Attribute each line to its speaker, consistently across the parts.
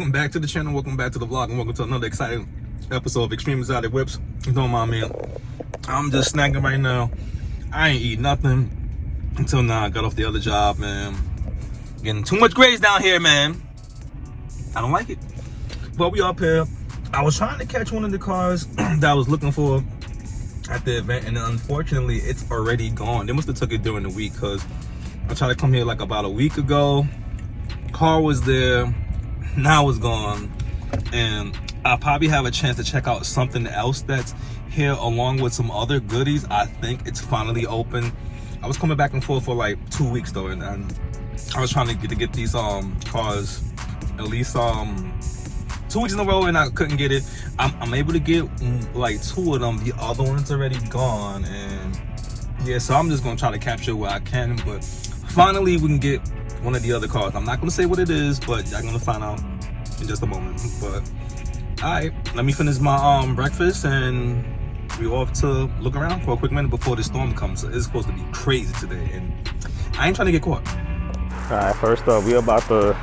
Speaker 1: Welcome back to the channel, welcome back to the vlog, and welcome to another exciting episode of Extreme Exotic Whips. You don't mind me, I'm just snacking right now. I ain't eat nothing until now. I got off the other job, man. Getting too much grace down here, man. I don't like it. But we up here. I was trying to catch one of the cars that I was looking for at the event, and unfortunately it's already gone. They must have took it during the week, because I tried to come here like about a week ago. Car was there, now it's gone, and I'll probably have a chance to check out something else that's here along with some other goodies. I think it's finally open. I was coming back and forth for like 2 weeks though, and I was trying to get these cars at least 2 weeks in a row, and I couldn't get it. I'm able to get like 2 of them. The other one's already gone, and yeah, so I'm just gonna try to capture what I can. But finally we can get one of the other cars. I'm not gonna say what it is, but y'all gonna find out in just a moment. But all right, let me finish my breakfast, and we off to look around for a quick minute before the storm comes. It's supposed to be crazy today, and I ain't trying to get caught.
Speaker 2: All right, first up, we're about to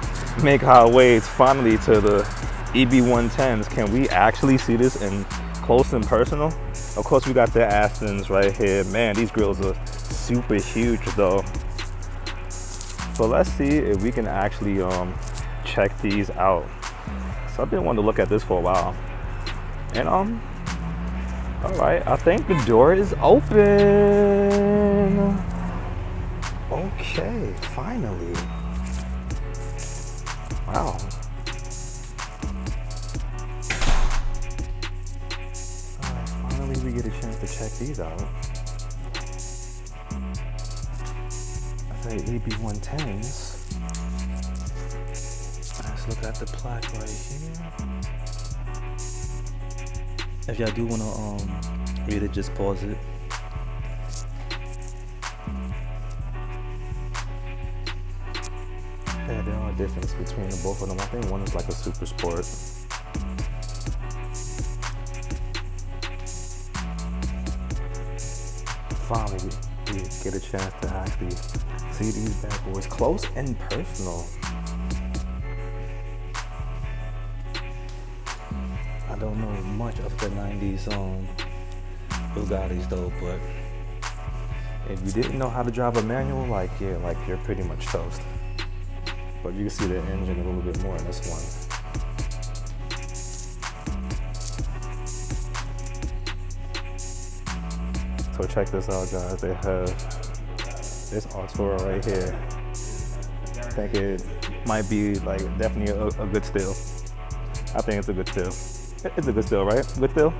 Speaker 2: make our way finally to the EB110s. Can we actually see this in close and personal? Of course, we got the Astons right here. Man, these grills are super huge though. So let's see if we can actually check these out. So I've been wanting to look at this for a while. And all right, I think the door is open. Okay, finally. Wow. Alright, finally we get a chance to check these out. I say EB110s. Let's look at the plaque right here. If y'all do wanna read it, just pause it. Yeah, there are differences between the both of them. I think one is like a super sport. Finally, we get a chance to actually see these bad boys close and personal. I don't know much of the 90s Bugattis though, but if you didn't know how to drive a manual, like you're pretty much toast. But you can see the engine a little bit more in this one. So check this out, guys. They have this Artura right here. I think it might be like definitely a good steal. I think it's a good steal. It's a good steal, right? Good steal?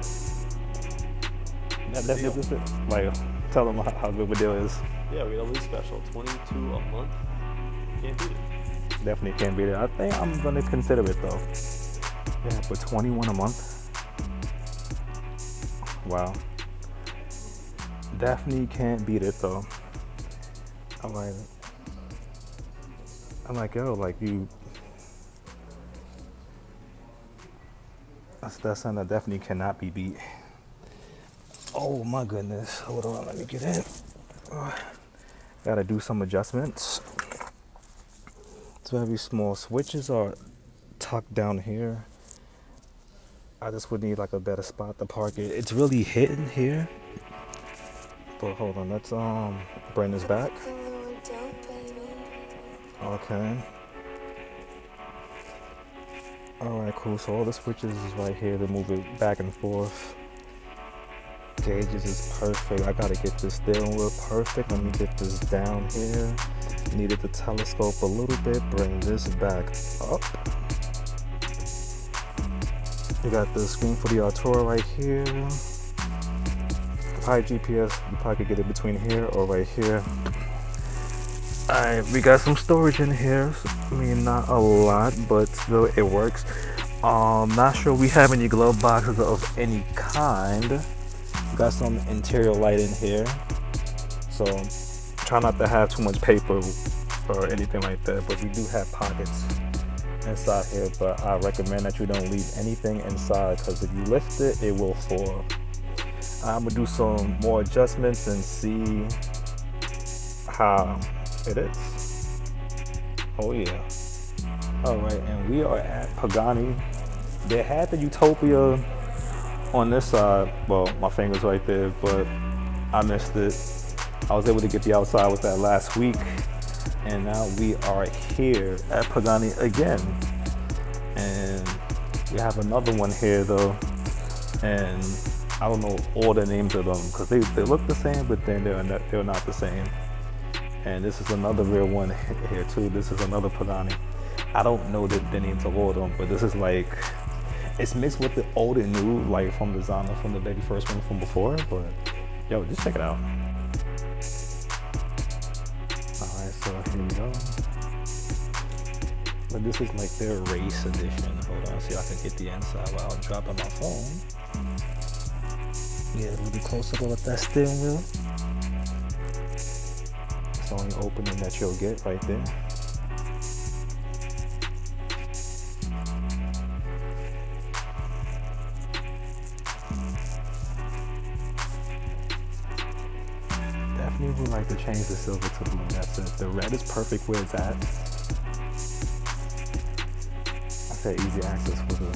Speaker 2: Yeah, definitely a good steal. Like, tell them how good a deal is.
Speaker 3: Yeah, we got a lease special, 22 a month. Can't beat it.
Speaker 2: Definitely can't beat it. I think I'm gonna consider it though. Yeah, but 21 a month. Wow. Definitely can't beat it though. I'm like, yo, like you. That's something that definitely cannot be beat. Oh my goodness. Hold on, let me get in. Gotta do some adjustments. It's very small. Switches are tucked down here. I just would need like a better spot to park it. It's really hidden here. But hold on, let's bring this back. Okay. Alright, cool. So all the switches is right here to move it back and forth. Gauges is perfect. I gotta get this steering wheel perfect. Let me get this down here. Needed the telescope a little bit. Bring this back up. We got the screen for the Artura right here. High GPS, you probably could get it between here or right here. Alright, we got some storage in here. I mean, not a lot, but still it works. Not sure we have any glove boxes of any kind. We got some interior light in here. So try not to have too much paper or anything like that, but we do have pockets inside here. But I recommend that you don't leave anything inside, because if you lift it, it will fall. I'm gonna do some more adjustments and see how it is. Oh yeah. All right, and we are at Pagani. They had the Utopia on this side. Well, my finger's right there, but I missed it. I was able to get the outside with that last week, and now we are here at Pagani again. And we have another one here though, and I don't know all the names of them because they look the same, but then they're not the same. And this is another real one here too. This is another Pagani. I don't know the names of all of them, but this is like, it's mixed with the old and new, like from designer from the very first one from before. But yo, just check it out. All right, so here we go. But this is like their race edition. Hold on, see if I can get the inside while dropping my phone. Get a little bit closer to that steering wheel. It's the only opening that you'll get right there. Definitely would like to change the silver to blue. That's it. The red is perfect where it's at. I said easy access for the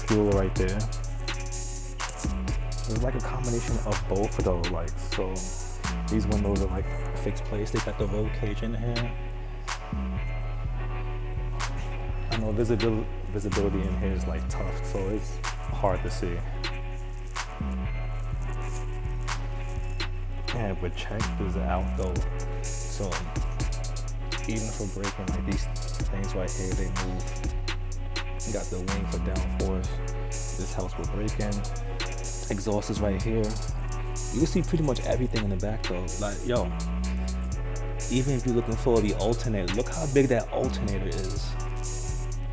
Speaker 2: fuel right there. It's like a combination of both of those, like, so these windows are like fixed place. They got the roll cage in here. I know visibility in here is like tough, so it's hard to see. Yeah, but check this out though. So even for braking, like these things right here, they move. You got the wing for downforce. This helps with braking. Exhaust is right here. You can see pretty much everything in the back though. Like, yo, even if you're looking for the alternator, look how big that alternator is.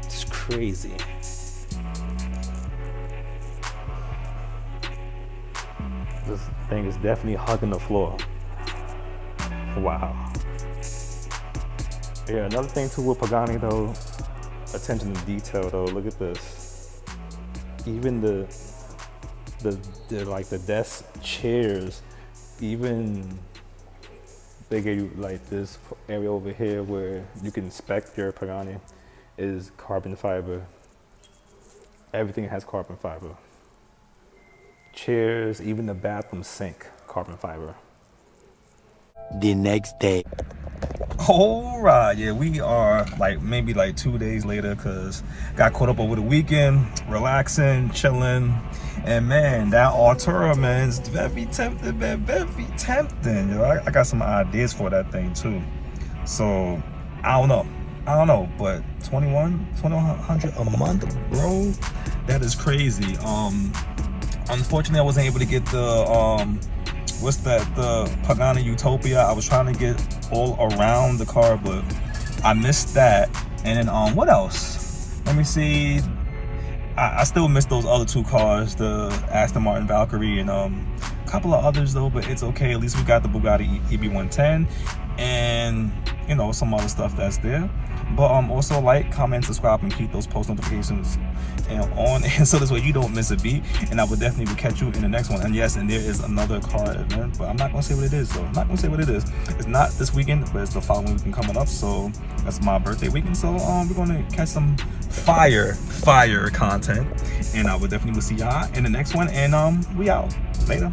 Speaker 2: It's crazy. This thing is definitely hugging the floor. Wow. Yeah, another thing too with Pagani though, attention to detail though. Look at this. Even the like the desk chairs, even they gave you like this area over here where you can inspect your Pagani is carbon fiber. Everything has carbon fiber. Chairs, even the bathroom sink, carbon fiber.
Speaker 4: The next day.
Speaker 1: All right, yeah, we are like maybe like 2 days later because got caught up over the weekend, relaxing, chilling, and man, that Artura, man, is very tempting, man, very tempting. Yo, I got some ideas for that thing too. So I don't know, but 2100 a month, bro, that is crazy. Unfortunately, I wasn't able to get the the Pagani Utopia. I was trying to get all around the car, but I missed that. And then what else? Let me see. I still miss those other two cars, the Aston Martin Valkyrie and a couple of others though, but it's okay. At least we got the Bugatti Eb 110 and you know some other stuff that's there. But also like, comment, subscribe, and keep those post notifications on, and so this way you don't miss a beat. And I will definitely catch you in the next one. And yes, and there is another car event, but I'm not gonna say what it is. So I'm not gonna say what it is. It's not this weekend, but it's the following weekend coming up. So that's my birthday weekend. So we're gonna catch some fire content, and I will definitely see y'all in the next one. And we out later.